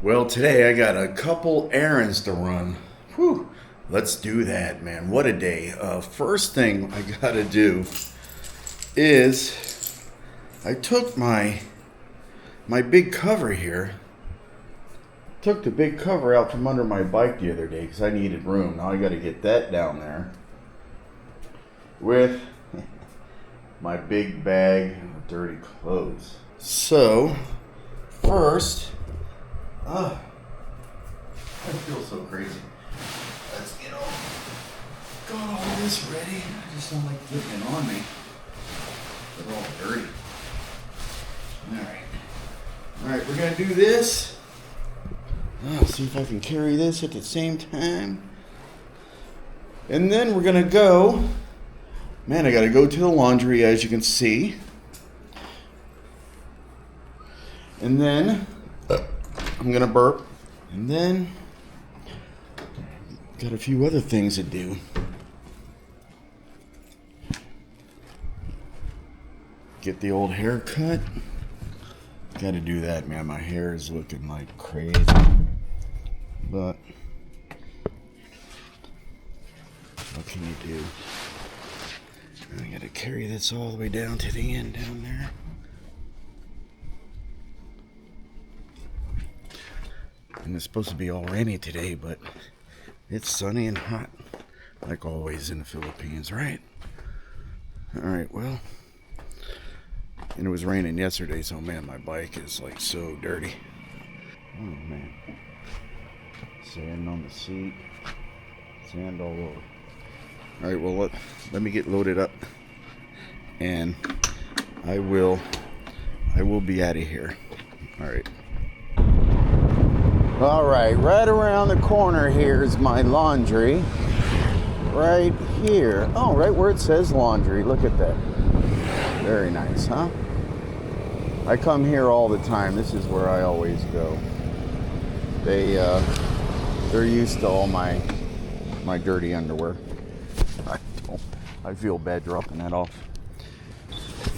Well, today I got a couple errands to run. Whew. Let's do that, man. What a day. First thing I gotta do is I took my big cover here. Took the big cover out from under my bike the other day because I needed room. Now I gotta get that down there with my big bag of dirty clothes. So, first, I feel so crazy. Let's got all this ready. I just don't like getting it on me. They're all dirty. Alright, we're gonna do this. See if I can carry this at the same time. And then we're gonna go. Man, I gotta go to the laundry, as you can see. And then I'm gonna burp. And then got a few other things to do. Get the old haircut. Gotta do that, man. My hair is looking like crazy. But what can you do? I gotta carry this all the way down to the end down there. And it's supposed to be all rainy today, but it's sunny and hot, like always in the Philippines, right? Alright, well, and it was raining yesterday, so man, my bike is like so dirty. Oh man. Sand on the seat. Sand all over. Alright, well, let me get loaded up. And I will be out of here. Alright. Alright, right around the corner here is my laundry. Right here. Oh, right where it says laundry. Look at that. Very nice, huh? I come here all the time. This is where I always go. They're used to all my dirty underwear. I feel bad dropping that off.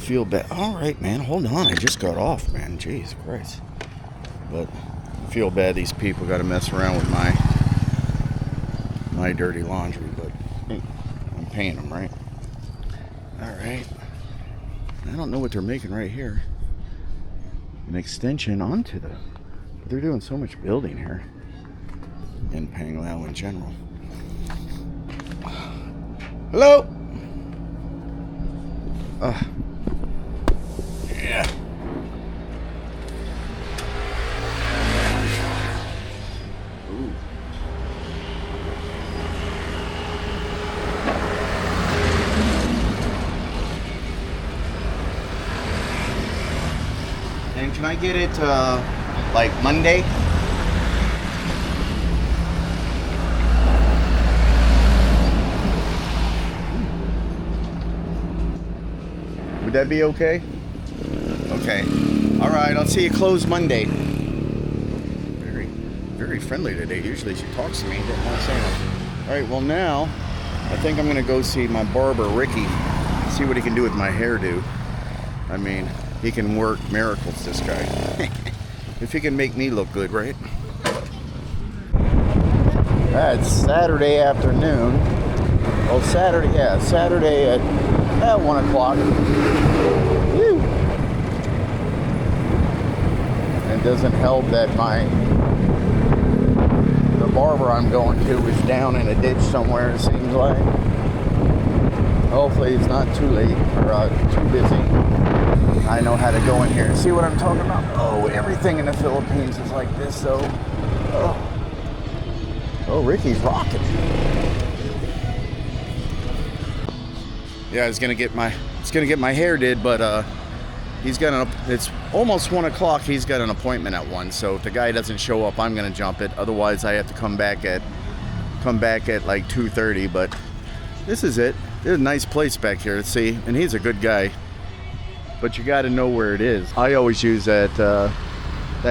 Feel bad. All right, man. Hold on. I just got off, man. Jeez Christ. But I feel bad these people got to mess around with my dirty laundry. But hey, I'm paying them, right? All right. I don't know what they're making right here. An extension onto the... They're doing so much building here in Panglao in general. Hello? Yeah. Ooh. And can I get it like Monday? Would that be okay? Okay. All right, I'll see you closed Monday. Very, very friendly today. Usually she talks to me, didn't want to say anything. All right, well now, I think I'm gonna go see my barber, Ricky, see what he can do with my hairdo. I mean, he can work miracles, this guy. If he can make me look good, right? It's Saturday afternoon. Oh, Saturday at 1 o'clock. Woo. It doesn't help that the barber I'm going to is down in a ditch somewhere, it seems like. Hopefully it's not too late or too busy. I know how to go in here and see what I'm talking about. Oh, everything in the Philippines is like this, though. Oh, Ricky's rocking. Yeah, it's gonna get my hair did, but it's almost 1 o'clock. He's got an appointment at 1, so if the guy doesn't show up, I'm gonna jump it. Otherwise, I have to come back at like 2:30. But this is it. There's a nice place back here. Let's see, and he's a good guy. But you got to know where it is. I always use that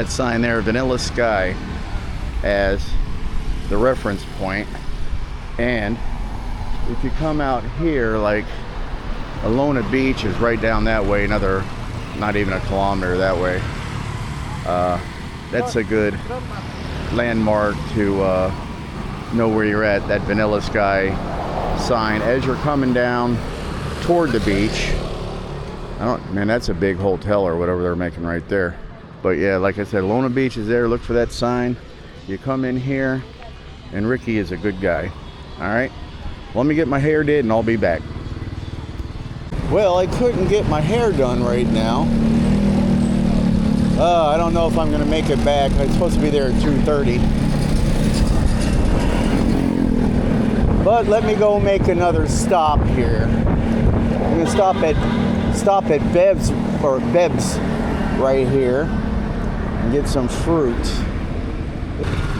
sign there, Vanilla Sky, as the reference point. And if you come out here, like Alona Beach is right down that way, another, not even a kilometer that way. that's a good landmark to know where you're at. That Vanilla Sky sign as you're coming down toward the beach. Man, that's a big hotel or whatever they're making right there. But yeah, like I said, Lona Beach is there. Look for that sign. You come in here, and Ricky is a good guy. All right, let me get my hair did, and I'll be back. Well, I couldn't get my hair done right now. I don't know if I'm gonna make it back. I'm supposed to be there at 2:30. But let me go make another stop here. I'm gonna stop at Beb's right here and get some fruit.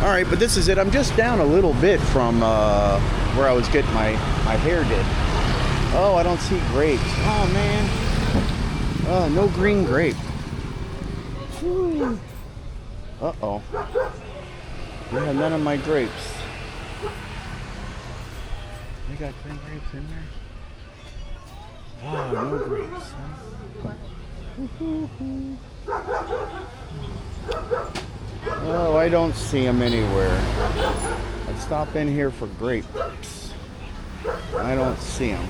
All right, but this is it. I'm just down a little bit from where I was getting my hair did. Oh, I don't see grapes. Oh man. Oh, no green grape. Uh-oh. Yeah, none of my grapes. They got green grapes in there? Oh, no grapes. Oh, I don't see them anywhere. I'd stop in here for grapes. I don't see them.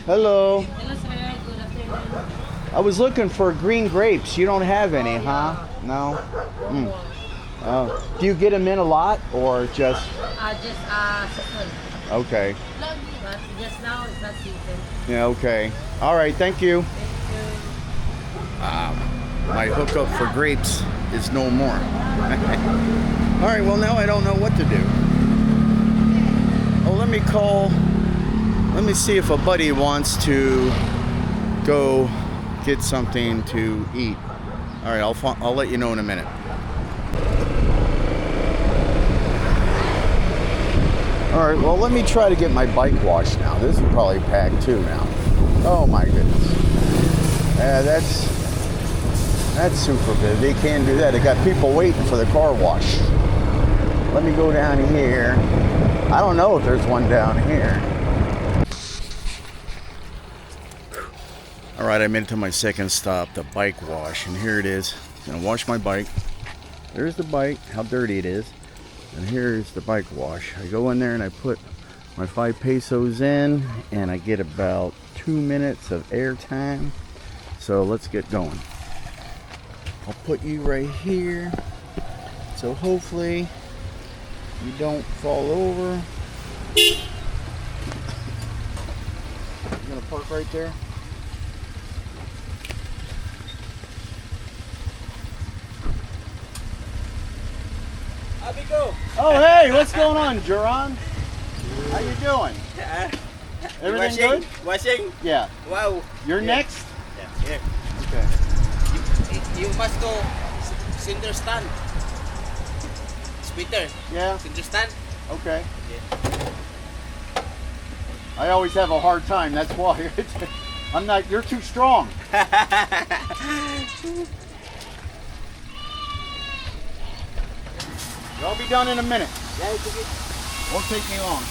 Hello. Hello, sir. Good afternoon. I was looking for green grapes. You don't have any, huh? No? Oh. Do you get them in a lot or just? Season. Okay. But just now it's not season. Yeah, okay. All right, thank you. Thank you. My hookup for grapes is no more. All right, well, now I don't know what to do. Oh, let me see if a buddy wants to go get something to eat. All right, I'll let you know in a minute. All right, well, let me try to get my bike washed now. This is probably packed too now. Oh my goodness. Yeah, that's super busy. They can't do that. They got people waiting for the car wash. Let me go down here. I don't know if there's one down here. All right, I made it to my second stop, the bike wash, and here it is. I'm gonna wash my bike. There's the bike, how dirty it is. And here's the bike wash. I go in there and I put my 5 pesos in, and I get about 2 minutes of air time. So let's get going. I'll put you right here. So hopefully you don't fall over. I'm gonna park right there. Oh, hey, what's going on, Jaron? How you doing? Everything good? Washing? Yeah. Wow. You're next? Yeah. Okay. You must go center stand. Splitter. Yeah. Center stand. Okay. Yeah. I always have a hard time, that's why. You're too strong. I'll be done in a minute. Yeah, it's okay. Won't take me long.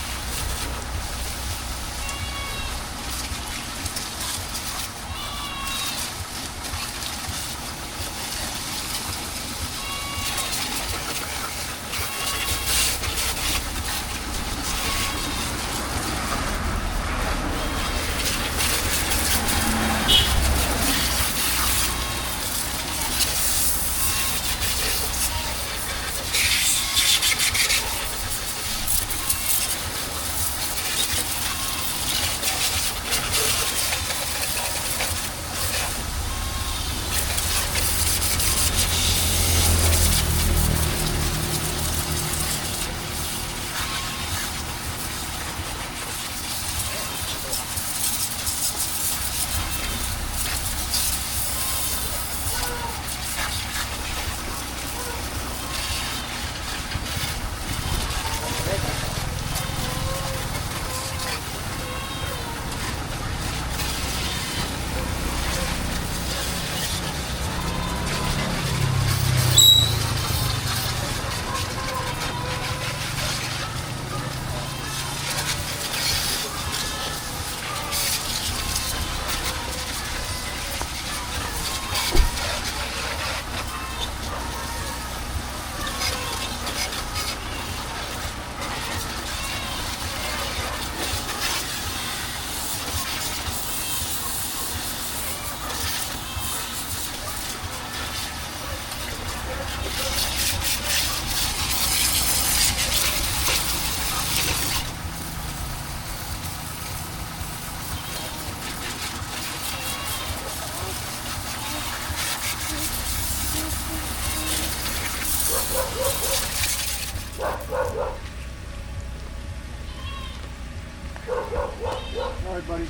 Alright, buddy.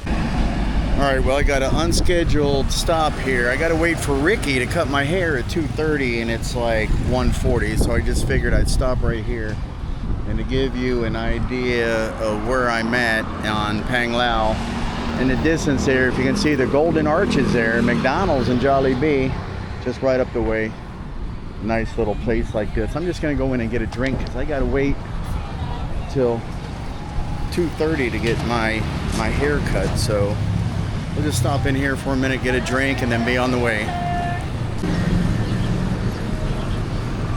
Alright, well, I got an unscheduled stop here. I gotta wait for Ricky to cut my hair at 2:30 and it's like 1:40, so I just figured I'd stop right here. And to give you an idea of where I'm at on Panglao, in the distance there, if you can see the golden arches there, McDonald's and Jollibee, just right up the way. Nice little place like this. I'm just gonna go in and get a drink because I gotta wait till 2:30 to get my hair cut, so we'll just stop in here for a minute, get a drink, and then be on the way.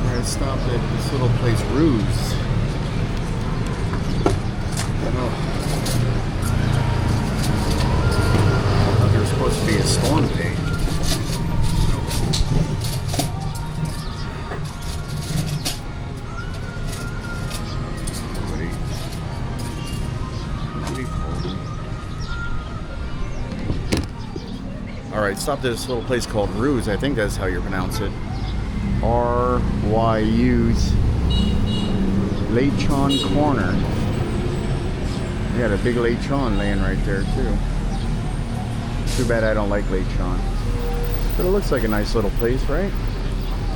I stopped at this little place, Ruse. I thought there was supposed to be a storm day. Alright, stopped at this little place called Ruse. I think that's how you pronounce it. R-Y-U's Lechon Corner. They got a big lechon laying right there too. Too bad I don't like lechon. But it looks like a nice little place, right?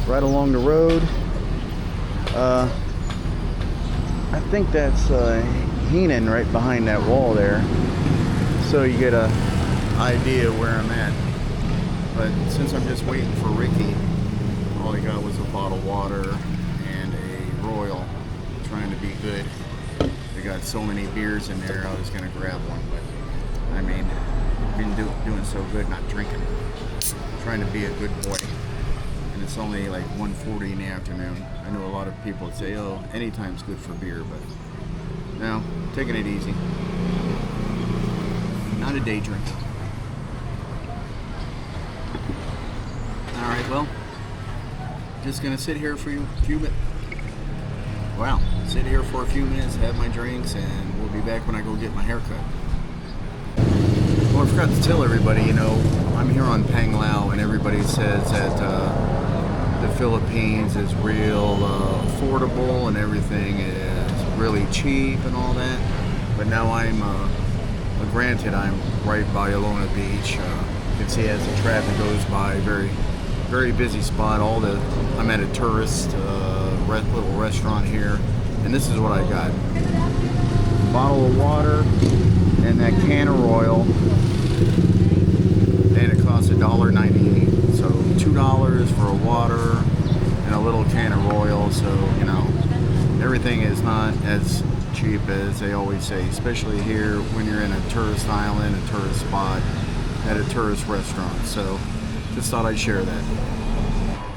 Right along the road. I think that's Heenan right behind that wall there. So you get a idea where I'm at. But since I'm just waiting for Ricky, all I got was a bottle of water and a Royal, trying to be good. They got so many beers in there, I was gonna grab one, but I mean, I've been doing so good not drinking. Trying to be a good boy. And it's only like 1:40 in the afternoon. I know a lot of people would say, oh, anytime's good for beer, but no, taking it easy. Not a day drink. Alright, well, just gonna sit here for a few minutes. Wow, sit here for a few minutes, have my drinks, and we'll be back when I go get my haircut. Well, I forgot to tell everybody, you know, I'm here on Panglao, and everybody says that the Philippines is real affordable and everything is really cheap and all that. But now granted, I'm right by Alona Beach. You can see as the traffic goes by, very busy spot. I'm at a tourist little restaurant here, and this is what I got: a bottle of water and that can of Royal, and it costs $1.98. So $2 for a water and a little can of Royal. So you know, everything is not as cheap as they always say, especially here when you're in a tourist island, a tourist spot, at a tourist restaurant. So just thought I'd share that.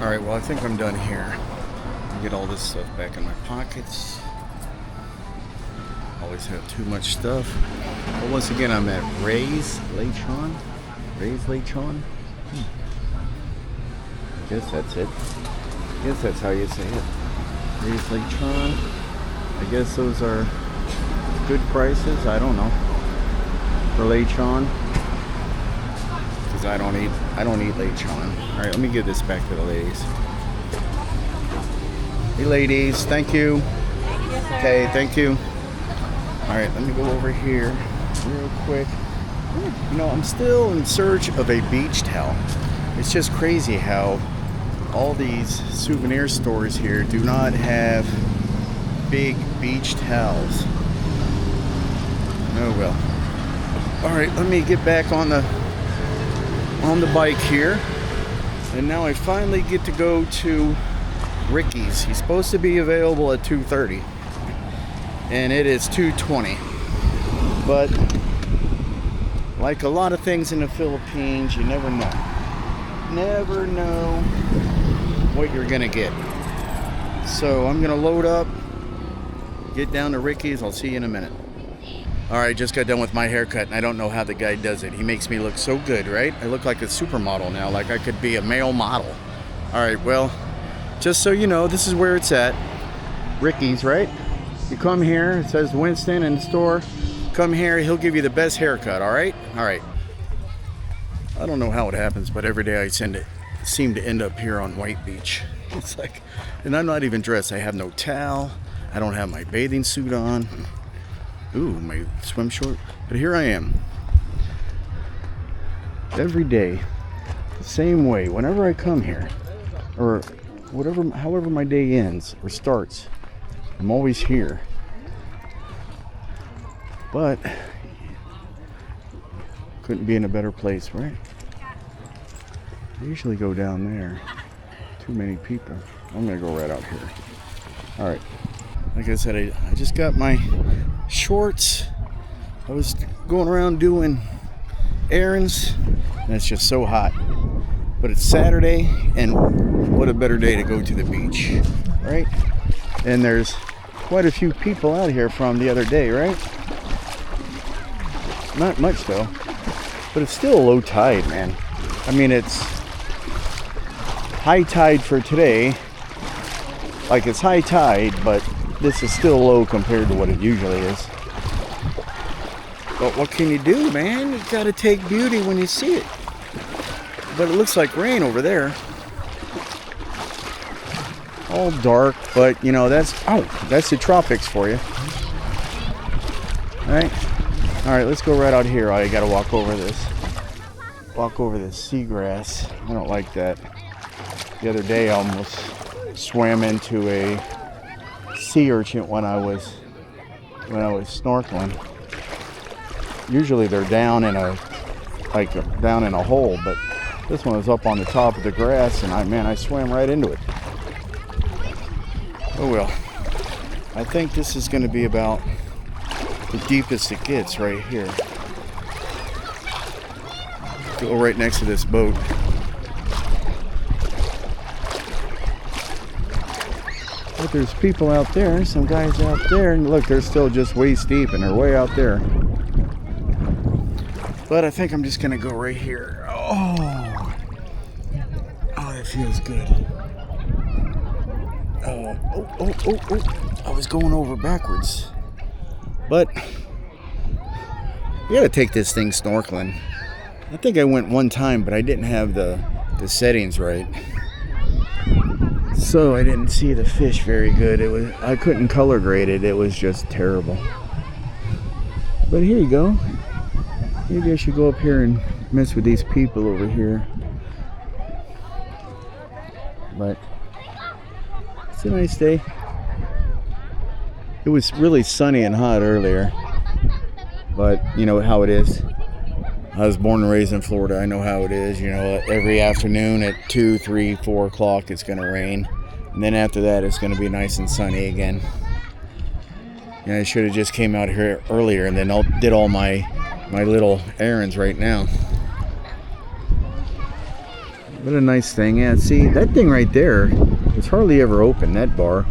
Alright, well, I think I'm done here. Get all this stuff back in my pockets. Always have too much stuff. But once again, I'm at Ray's Lechon. Ray's Lechon? I guess that's it. I guess that's how you say it. Ray's Lechon. I guess those are good prices. I don't know. For lechon. Because I don't eat lechon. Alright, let me give this back to the ladies. Hey ladies, thank you. Okay, thank you. Alright, let me go over here real quick. You know, I'm still in search of a beach towel. It's just crazy how all these souvenir stores here do not have big beach towels. Oh well. Alright, let me get back on the bike here. And now I finally get to go to Ricky's. He's supposed to be available at 2:30. And it is 2:20. But like a lot of things in the Philippines, you never know. Never know what you're gonna get. So I'm gonna load up, get down to Ricky's. I'll see you in a minute. Alright, just got done with my haircut, and I don't know how the guy does it. He makes me look so good, right? I look like a supermodel now, like I could be a male model. Alright, well, just so you know, this is where it's at. Ricky's, right? You come here, it says Winston in the store. Come here, he'll give you the best haircut, alright? Alright. I don't know how it happens, but every day I seem to end up here on White Beach. It's like, and I'm not even dressed. I have no towel. I don't have my bathing suit on. Ooh, my swim short. But here I am. Every day, the same way. Whenever I come here, or whatever, however my day ends or starts, I'm always here. But couldn't be in a better place, right? I usually go down there. Too many people. I'm gonna go right out here. All right. Like I said, I just got my shorts. I was going around doing errands, and it's just so hot. But it's Saturday, and what a better day to go to the beach, right? And there's quite a few people out here from the other day, right? Not much though, but it's still low tide, man. I mean, it's high tide for today. Like, it's high tide, but this is still low compared to what it usually is. But what can you do, man? You gotta take beauty when you see it. But it looks like rain over there. All dark, but you know, that's the tropics for you. All right, let's go right out here. I gotta walk over this seagrass. I don't like that. The other day I almost swam into a sea urchin when I was snorkeling. Usually they're down in a hole, but this one was up on the top of the grass, and I swam right into it. Oh well. I think this is going to be about the deepest it gets right here. Go right next to this boat. But there's people out there, some guys out there, and look, they're still just waist deep and they're way out there. But I think I'm just gonna go right here. Oh, that feels good. Oh, I was going over backwards. But you gotta take this thing snorkeling. I think I went one time, but I didn't have the settings right. So I didn't see the fish very good. I couldn't color grade it. It was just terrible. But here you go. Maybe I should go up here and mess with these people over here. But it's a nice day. It was really sunny and hot earlier. But you know how it is. I was born and raised in Florida. I know how it is. You know, every afternoon at 2, 3, 4 o'clock it's going to rain. And then after that it's going to be nice and sunny again. Yeah, I should have just came out here earlier and then did all my little errands right now. What a nice thing. Yeah, see, that thing right there, it's hardly ever open, that bar.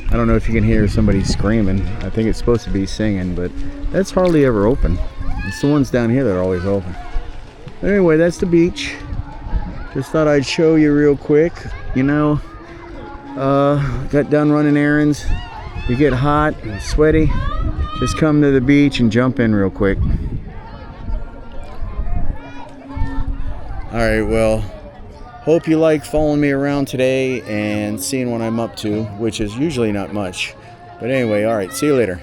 I don't know if you can hear somebody screaming. I think it's supposed to be singing, but that's hardly ever open. It's the ones down here that are always open. Anyway, that's the beach. Just thought I'd show you real quick. You know, got done running errands. You get hot and sweaty, just come to the beach and jump in real quick. Alright, well, hope you like following me around today and seeing what I'm up to, which is usually not much. But anyway, alright, see you later.